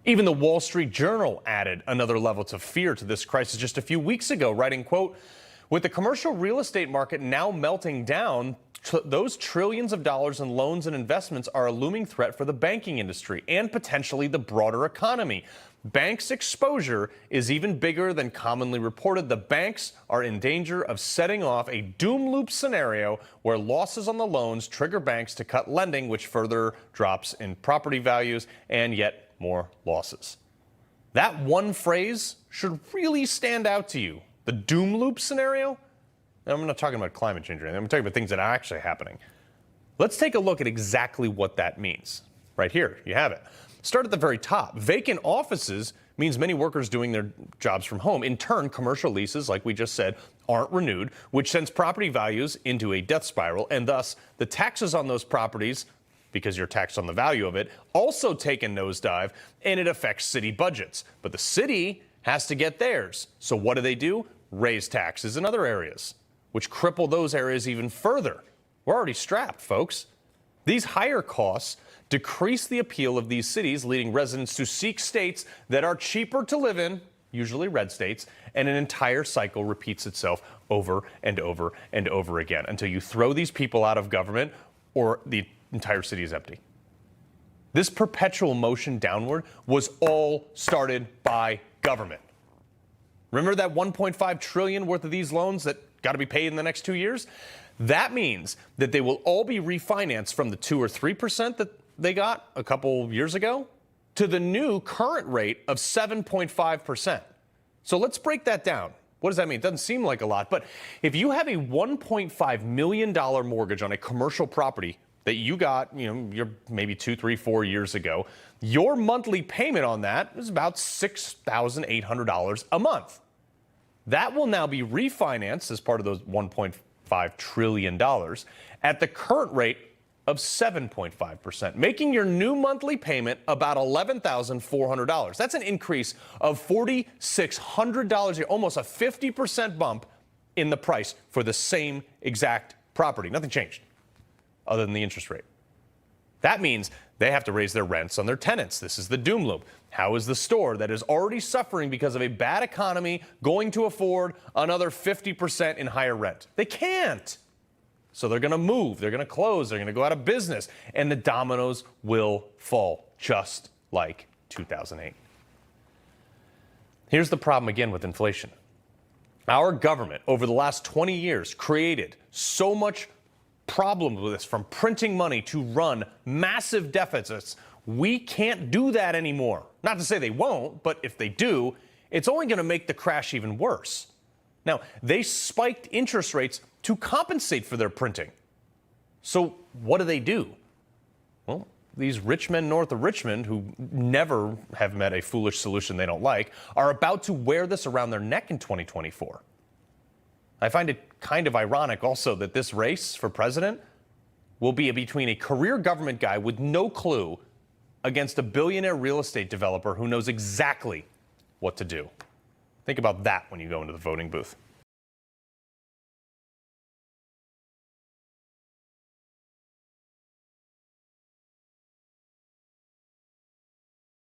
Even the Wall Street Journal added another level to fear to this crisis just a few weeks ago, writing, quote, with the commercial real estate market now melting down, those trillions of dollars in loans and investments are a looming threat for the banking industry and potentially the broader economy. Banks' exposure is even bigger than commonly reported. The banks are in danger of setting off a doom loop scenario where losses on the loans trigger banks to cut lending, which further drops in property values and yet more losses. That one phrase should really stand out to you. The doom loop scenario? I'm not talking about climate change or anything. I'm talking about things that are actually happening. Let's take a look at exactly what that means. Right here, you have it. Start at the very top. Vacant offices means many workers doing their jobs from home. In turn, commercial leases, like we just said, aren't renewed, which sends property values into a death spiral, and thus the taxes on those properties, because you're taxed on the value of it, also take a nosedive, and it affects city budgets. But the city has to get theirs. So what do? Raise taxes in other areas, which cripple those areas even further. We're already strapped, folks. These higher costs decrease the appeal of these cities, leading residents to seek states that are cheaper to live in, usually red states, and an entire cycle repeats itself over and over and over again until you throw these people out of government or the entire city is empty. This perpetual motion downward was all started by government. Remember that $1.5 trillion worth of these loans that got to be paid in the next 2 years? That means that they will all be refinanced from the 2 or 3% that they got a couple years ago to the new current rate of 7.5%. So let's break that down. What does that mean? It doesn't seem like a lot, but if you have a $1.5 million mortgage on a commercial property that you got, you're maybe 2, 3, 4 years ago, your monthly payment on that is about $6,800 a month. That will now be refinanced as part of those $1.5 trillion at the current rate of 7.5%, making your new monthly payment about $11,400. That's an increase of $4,600, almost a 50% bump in the price for the same exact property. Nothing changed other than the interest rate. That means they have to raise their rents on their tenants. This is the doom loop. How is the store that is already suffering because of a bad economy going to afford another 50% in higher rent? They can't. So they're going to move, they're going to close, they're going to go out of business, and the dominoes will fall, just like 2008. Here's the problem again with inflation. Our government, over the last 20 years, created so much problems with this, from printing money to run massive deficits. We can't do that anymore. Not to say they won't, but if they do, it's only going to make the crash even worse. Now, they spiked interest rates to compensate for their printing. So what do? Well, these rich men north of Richmond, who never have met a foolish solution they don't like, are about to wear this around their neck in 2024. I find it kind of ironic also that this race for president will be between a career government guy with no clue against a billionaire real estate developer who knows exactly what to do. Think about that when you go into the voting booth.